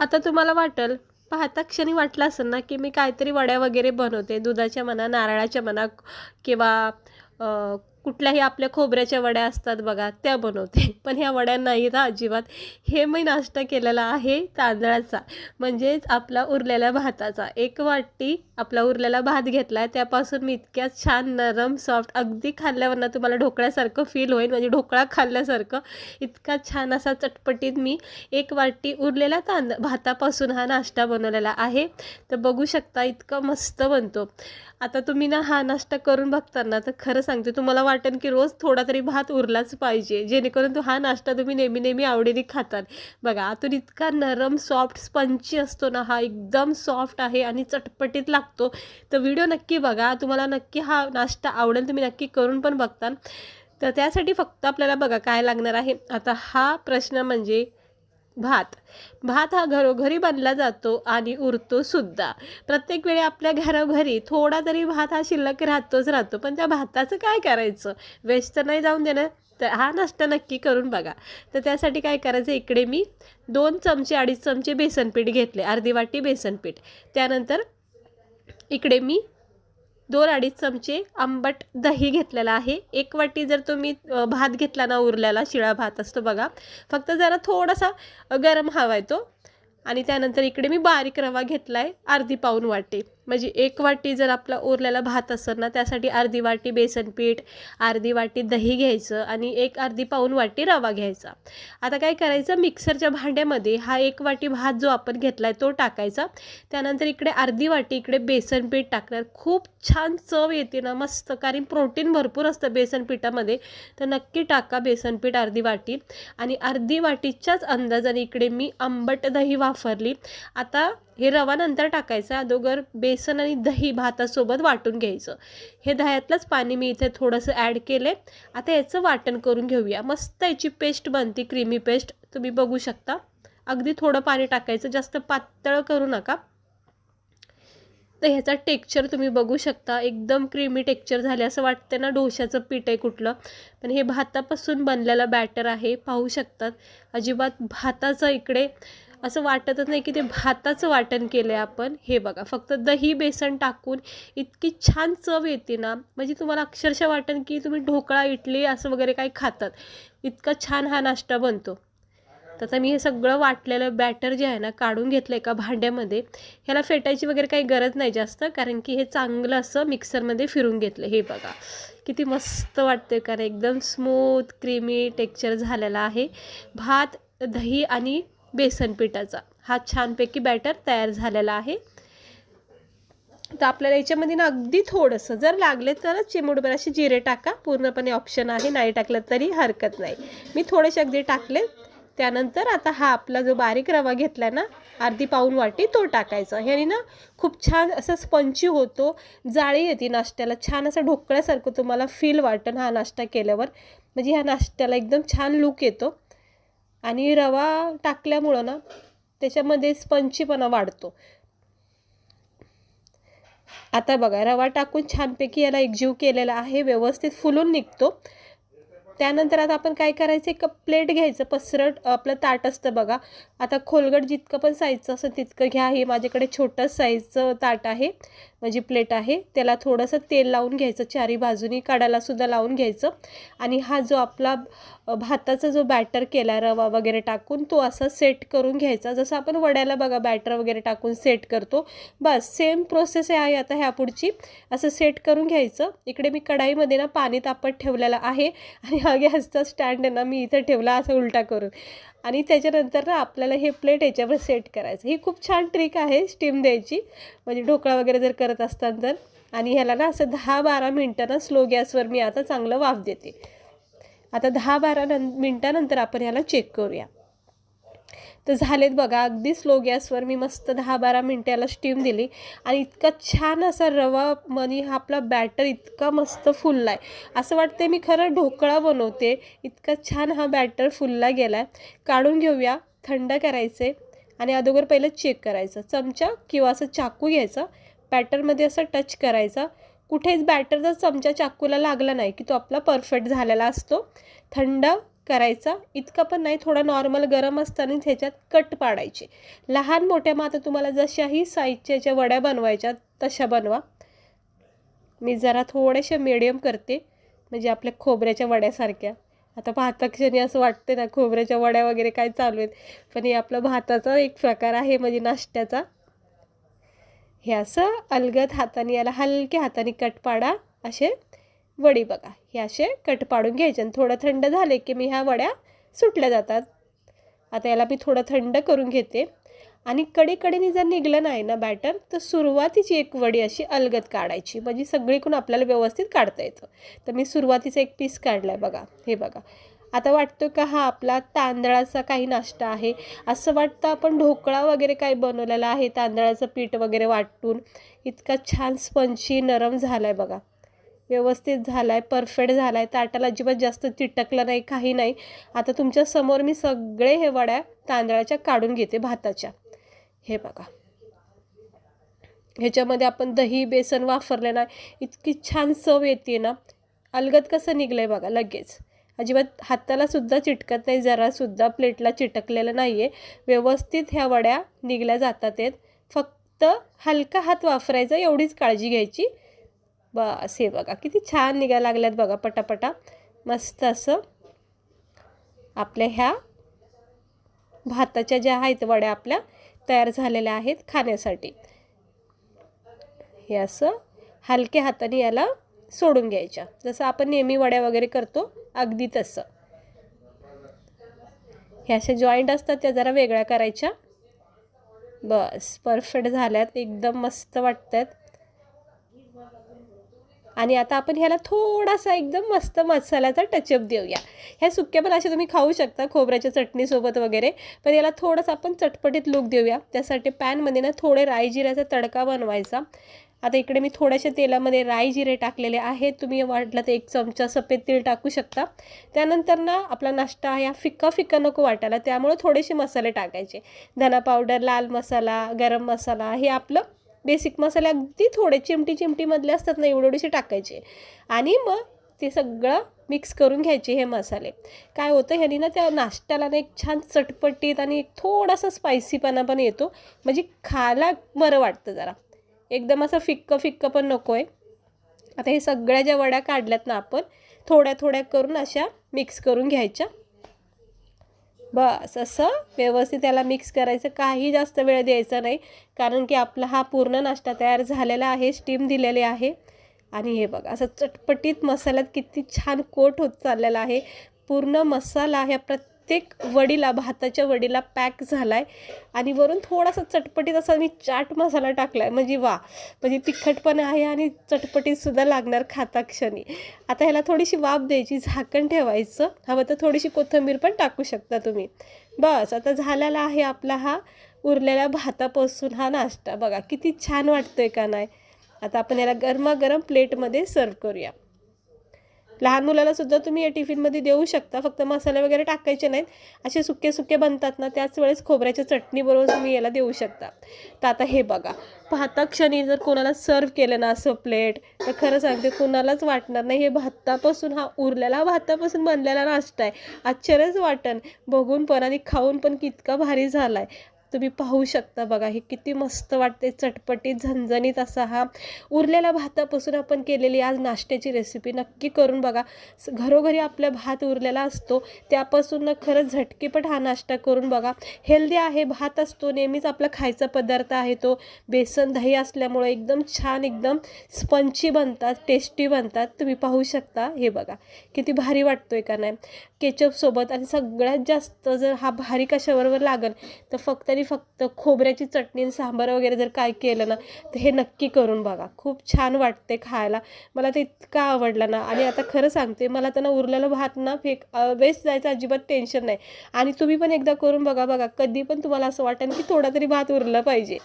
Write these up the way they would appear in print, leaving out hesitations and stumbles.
आता तुम्हाला वाटेल, पाहता क्षणी वाटलं असेल ना, की मी काहीतरी वड्या वगैरे बनवते, दुधाच्या म्हणा, नारळाच्या म्हणा किंवा अ, कुठल्याही आपल्या खोबऱ्याच्या वड्या असतात बघा, त्या बनवते. पण ह्या वड्या नाहीत हां अजिबात. हे मी नाश्ता केलेला आहे तांदळाचा, म्हणजेच आपला उरलेल्या भाताचा. 1 वाटी आपला उरलेला भात घेतला आहे, त्यापासून मी इतक्या छान नरम, सॉफ्ट अगदी खाल्ल्यावर ना तुम्हाला ढोकळ्यासारखं फील होईल, म्हणजे ढोकळा खाल्ल्यासारखं. इतका छान असा चटपटीत मी 1 वाटी उरलेला भातापासून हा नाश्ता बनवलेला आहे. तर बघू शकता इतका मस्त बनतो. आता तुम्ही ना हा नाश्ता करून बघताना तर खरं सांगते तुम्हाला वाटेल की रोज थोडा तरी भात उरलाच पाहिजे, जेणेकरून हा नाश्ता तुम्ही नेहमी नेहमी आवडीने खातात. बघा आतून इतका नरम सॉफ्ट स्पंची असतो ना, हा एकदम सॉफ्ट आहे आणि चटपटीत लागतो. तर व्हिडिओ नक्की बघा, तुम्हाला नक्की हा नाश्ता आवडेल, तुम्ही नक्की करून पण बघता. तर त्यासाठी फक्त आपल्याला बघा काय लागणार आहे. आता हा प्रश्न म्हणजे भात. भात हा घरोघरी बनला जातो आणि उरतो सुद्धा. प्रत्येक वेळी आपल्या घरोघरी थोडा तरी भात हा शिल्लक राहतो. पण त्या भाताचं काय करायचं? वेस्ट तर नाही जाऊन देणार. तर हा नाश्ता नक्की करून बघा. तर त्यासाठी काय करायचं, इकडे मी 2 चमचे 2.5 चमचे बेसन पीठ घेतले, अर्धी वाटी बेसन पीठ. त्यानंतर इकडे मी 2-2.5 चमचे आंबट दही घेतलेलं आहे. 1 वाटी जर तुम्ही भात घेतला ना उरलेला, शिळा भात असतो बघा, फक्त जरा थोडासा गरम हवा आहे तो. आणि त्यानंतर इकडे मी बारीक रवा घेतला आहे, अर्धी पाऊण वाटी. म्हणजे 1 वाटी जर आपला उरलेला भात असेल ना, त्यासाठी अर्धी वाटी बेसन पीठ, अर्धी वाटी दही घ्यायचं आणि अर्धी पाऊण वाटी रवा घ्यायचा. आता काय करायचं, मिक्सरच्या भांड्यामध्ये हा 1 वाटी भात जो आपण घेतला आहे तो टाकायचा. त्यानंतर इकडे अर्धी वाटी इकडे बेसन पीठ टाकणार. खूप छान चव येते ना मस्त, कारण प्रोटीन भरपूर असतं बेसन पिठामध्ये. तर नक्की टाका बेसन पीठ अर्धी वाटी. आणि अर्धी वाटीच्याच अंदाजाने इकडे मी आंबट दही वापरली. आता हे रवा नंतर टाकायचा, अगोदर बेसन आणि दही भातासोबत वाटून घ्यायचं. हे दह्यातलंच पाणी मी इथे थोडंसं ॲड केलं आहे. आता याचं वाटण करून घेऊया. मस्त याची पेस्ट बनते, क्रीमी पेस्ट तुम्ही बघू शकता. अगदी थोडं पाणी टाकायचं, जास्त पातळ करू नका. तर ह्याचा टेक्स्चर तुम्ही बघू शकता, एकदम क्रीमी टेक्स्चर झाले असं वाटतं ना डोश्याचं पीठ आहे कुठलं. पण हे भातापासून बनलेलं बॅटर आहे, पाहू शकतात. अजिबात भाताचं इकडे असं वाटतच नाही की ते भाताचं वाटण केलं आहे आपण. हे बघा, फक्त दही बेसन टाकून इतकी छान चव येते ना, म्हणजे तुम्हाला अक्षरशः वाटेल की तुम्ही ढोकळा, इडली असं वगैरे काही खातात. इतका छान हा नाश्ता बनतो. तर आता मी हे सगळं वाटलेलं बॅटर जे आहे ना काढून घेतलं एका भांड्यामध्ये. ह्याला फेटायची वगैरे काही गरज नाही जास्त, कारण की हे चांगलं असं मिक्सरमध्ये फिरून घेतलं. हे बघा किती मस्त वाटते, कारण एकदम स्मूथ क्रीमी टेक्स्चर झालेला आहे. भात, दही आणि बेसन पिठाचा हा छानपैकी बॅटर तयार झालेला आहे. तर आपल्याला याच्यामध्ये ना अगदी थोडंसं जर लागले तर चिमूटभर असे जिरे टाका, पूर्णपणे ऑप्शन आहे, नाही टाकलं तरी हरकत नाही. मी थोडेसे अगदी टाकले. त्यानंतर आता हा आपला जो बारीक रवा घेतला ना, अर्धी पाऊण वाटी, तो टाकायचा. ह्याने ना खूप छान असं स्पंची होतो, जाळी येते नाश्त्याला, छान असं ढोकळ्यासारखं तुम्हाला फील वाटेल हा नाश्ता केल्यावर. म्हणजे ह्या नाश्त्याला एकदम छान लूक येतो. आणि रवा टाकल्यामुळं ना त्याच्यामध्ये स्पंचीपणा वाढतो. आता बघा रवा टाकून छानपैकी याला एकजीव केलेला आहे, व्यवस्थित फुलून निघतो. त्यानंतर आता आपण काय करायचं, एक प्लेट घ्यायचं, पसरट आपलं ताट असतं बघा. आता खोलगट जितकं पण साईजचं असं तितकं घ्या. हे माझ्याकडे छोटं साईजचं ताट आहे, म्हणजे प्लेट आहे. त्याला थोडंसं तेल लावून घ्यायचं, चारी बाजूनी कडालासुद्धा लावून घ्यायचं. आणि हा जो आपला भाताचा जो बॅटर केला रवा वगैरे टाकून, तो असा सेट करून घ्यायचा, जसं आपण वड्याला बघा बॅटर वगैरे टाकून सेट करतो. बस सेम प्रोसेस आहे आता ह्या पुढची. असं सेट करून घ्यायचं. इकडे मी कढाईमध्ये ना पाणी तापत ठेवलेलं आहे आणि हा गॅसचा स्टँड आहे ना मी इथं ठेवला असं उलटा करून. आणि त्याच्यानंतर ना आपल्याला हे प्लेट याच्यावर सेट करायचं. ही खूप छान ट्रिक आहे स्टीम द्यायची, म्हणजे ढोकळा वगैरे जर करत असताना तर. आणि ह्याला ना असं 10-12 मिनटं ना स्लो गॅसवर मी आता चांगलं वाफ देते. आता 10-12 मिनटानंतर आपण ह्याला चेक करूया. तर झालेत बघा, अगदी स्लो गॅसवर मी मस्त 10-12 मिनटं याला स्टीम दिली. आणि इतका छान असा रवा मनी हा आपला बॅटर इतका मस्त फुलला आहे, असं वाटते मी खरं ढोकळा बनवते. इतका छान हा बॅटर फुलला गेला आहे. काढून घेऊया, थंड करायचे. आणि अगोदर पहिलं चेक करायचं, चमचा किंवा असं चाकू घ्यायचा, बॅटरमध्ये असं टच करायचा. कुठेच बॅटर जर चमचा चाकूला लागला नाही की तो आपला परफेक्ट झालेला असतो. थंड करायचा, इतका पण नाही, थोडा नॉर्मल गरम असताना ह्याच्यात कट पाडायचे. लहान मोठ्या मग आता तुम्हाला जशाही साईजच्या वड्या बनवायच्या तशा बनवा. मी जरा थोड्याशा मीडियम करते, म्हणजे आपल्या खोबऱ्याच्या वड्यासारख्या. आता पाहताक्षणी असं वाटते ना खोबऱ्याच्या वड्या वगैरे काय चालू आहेत, पण हे आपलं भाताचा एक प्रकार आहे, म्हणजे नाश्त्याचा. हे असं अलगद हाताने, याला हलक्या हाताने कट पाडा. असे वडी बघा, हे असे कट पाडून घ्यायचे आणि थोडं थंड झाले की मी ह्या वड्या सुटल्या जातात. आता याला मी थोडं थंड करून घेते. आणि कडेकडेने जर निघलं नाही ना बॅटर, तर सुरुवातीची एक वडी अशी अलगद काढायची, म्हणजे सगळीकडून आपल्याला व्यवस्थित काढता येतं. तर मी सुरुवातीचा एक पीस काढला आहे बघा, हे बघा. आता वाटतं का हा आपला तांदळाचा काही नाश्ता आहे, असं वाटतं आपण ढोकळा वगैरे काही बनवलेला आहे तांदळाचं पीठ वगैरे वाटून. इतका छान स्पंजी नरम झाला आहे बघा, व्यवस्थित झाला आहे, परफेक्ट झाला आहे, ताटाला अजिबात जास्त चिटकलं नाही, काही नाही. आता तुमच्या समोर मी सगळे हे वड्या तांदळाच्या काढून घेते भाताच्या. हे बघा, ह्याच्यामध्ये आपण दही बेसन वापरले ना, इतकी छान चव येते ना. अलगद कसं निघलं आहे बघा, लगेच अजिबात हाताला सुद्धा चिटकत नाही, जरासुद्धा प्लेटला चिटकलेलं नाही आहे. व्यवस्थित ह्या वड्या निघल्या जातात आहेत. फक्त हलका हात वापरायचा, एवढीच काळजी घ्यायची बस. हे बघा किती छान निघायला लागल्यात बघा, पटापटा मस्त असं आपल्या ह्या भाताच्या ज्या आहेत वड्या आपल्या तयार झालेल्या आहेत खाण्यासाठी. हे असं हलक्या हाताने याला सोडून घ्यायच्या, जसं आपण नेहमी वड्या वगैरे करतो अगदी तसं. ह्या अशा जॉईंट असतात त्या जरा वेगळ्या करायच्या. बस परफेक्ट झाल्यात, एकदम मस्त वाटतात. आणि आता आपण ह्याला थोडासा एकदम मस्त मसाल्याचा टचअप देऊया. ह्या सुक्या पण अशा तुम्ही खाऊ शकता खोबऱ्याच्या चटणीसोबत वगैरे, पण याला थोडंसं आपण चटपटीत लूक देऊया. त्यासाठी पॅनमध्ये ना थोडे राई जिऱ्याचा तडका बनवायचा. आता इकडे मी थोड्याशा तेलामध्ये राई जिरे टाकलेले आहेत, तुम्ही वाटलं तर 1 चमचा सफेद तेल टाकू शकता. त्यानंतर ना आपला नाश्ता हा फिक्का फिक्का नको वाटायला, त्यामुळे थोडेसे मसाले टाकायचे. धना पावडर, लाल मसाला, गरम मसाला, हे आपलं बेसिक मसाले अगदी थोडे चिमटीमधले असतात ना, एवढेसे टाकायचे. आणि मग ते सगळं मिक्स करून घ्यायचे हे मसाले. काय होतं ह्यानी ना त्या नाश्त्याला ना एक छान चटपटीत आणि एक थोडासा स्पायसीपणा पण येतो, म्हणजे खायला बरं वाटतं जरा. एकदम असं फिक्कं पण नको आहे. आता हे सगळ्या ज्या वड्या काढल्यात ना आपण, थोड्या थोड्या करून अशा मिक्स करून घ्यायच्या. बस असं व्यवस्थित त्याला मिक्स करायचं, काही जास्त वेळ द्यायचा नाही, कारण की आपला हा पूर्ण नाश्ता तयार झालेला आहे, स्टीम दिलेले आहे. आणि हे बघा असं चटपटीत मसाल्यात किती छान कोट होत चाललेला आहे. पूर्ण मसाला ह्या प्रत्येक वडीला, भाताच्या वडीला पॅक झाला आहे. आणि वरून थोडासा चटपटीत असा मी चाट मसाला टाकला आहे, म्हणजे वा, म्हणजे तिखट पण आहे आणि चटपटीतसुद्धा लागणार खाता क्षणी. आता ह्याला थोडीशी वाफ द्यायची, झाकण ठेवायचं, हवं तर थोडीशी कोथिंबीर पण टाकू शकता तुम्ही. बस आता झालेला आहे आपला हा उरलेल्या भातापासून हा नाश्ता. बघा किती छान वाटतोय का नाही. आता आपण याला गरमागरम प्लेटमध्ये सर्व करूया. लहान मुलाला सुद्धा तुम्ही या टिफिनमध्ये देऊ शकता, फक्त मसाले वगैरे टाकायचे नाहीत. असे सुके बनतात ना, त्याच वेळेस खोबऱ्याच्या चटणीबरोबर तुम्ही याला देऊ शकता. तर आता हे बघा, पाहता क्षणी जर कोणाला सर्व केलं ना असं प्लेट, तर खरं सांगते कोणालाच वाटणार नाही हे भातापासून, हा उरलेला भातापासून बनलेला नाश्ता आहे. आश्चर्यच वाटन बघून पण आणि खाऊन पण कितका भारी झाला आहे. तुम्ही पाहू शकता बघा, हे किती मस्त वाटते, चटपटीत झणझणीत असा हा उरलेल्या भातापासून आपण केलेली आज नाश्त्याची रेसिपी नक्की करून बघा. घरोघरी आपला भात उरलेला असतो, त्यापासून खरंच झटकीपट हा नाश्ता करून बघा. हेल्दी आहे, भात असतो नेहमीच आपला खायचा पदार्थ आहे तो. बेसन दही असल्यामुळे एकदम छान, एकदम स्पंची बनतात, टेस्टी बनतात. तुम्ही पाहू शकता, हे बघा किती भारी वाटतोय का नाही केचपसोबत. आणि सगळ्यात जास्त जर हा भारी कशाबरोबर लागेल तर फक्त खोबऱ्याची चटणी, सांबार वगैरे जर काय केलं ना, तर हे नक्की करून बघा. खूप छान वाटते खायला, मला ते इतका आवडला ना. आणि आता खरं सांगते, मला तर ना उरलेलं भात ना वेस्ट जायचं अजिबात टेन्शन नाही. आणि तुम्ही पण एकदा करून बघा, कधी पण तुम्हाला असं वाटेल की थोडा तरी भात उरला पाहिजे.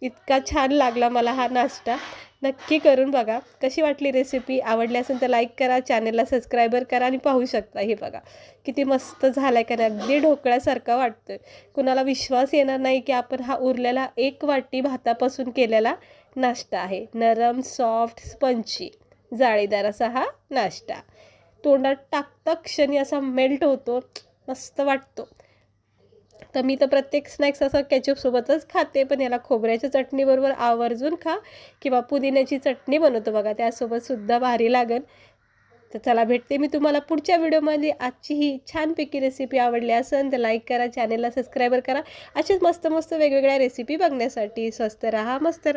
इतका छान लागला मला हा नाश्ता. नक्की करून बघा. कशी वाटली रेसिपी? आवडली असेल तर लाईक करा, चॅनलला सबस्क्राईबर करा. आणि पाहू शकता हे बघा किती मस्त झालं आहे का नाही, अगदी ढोकळ्यासारखा वाटतोय. कुणाला विश्वास येणार नाही की आपण हा उरलेला 1 वाटी भातापासून केलेला नाश्ता आहे. नरम, सॉफ्ट, स्पंची, जाळीदार असा हा नाश्ता. तोंडात टाकता क्षणी असा मेल्ट होतो, मस्त वाटतो. तर मी तर प्रत्येक स्नॅक्स असं केचपसोबतच खाते, पण याला खोबऱ्याच्या चटणीबरोबर आवर्जून खा किंवा पुदिन्याची चटणी बनवतो बघा, त्यासोबतसुद्धा भारी लागेल. तर चला भेटते मी तुम्हाला पुढच्या व्हिडिओमध्ये. आजची ही छानपैकी रेसिपी आवडली असेल तर लाईक करा, चॅनलला सबस्क्राईबर करा. असेच मस्त मस्त वेगवेगळ्या रेसिपी बघण्यासाठी. स्वस्त राहा, मस्त राहा.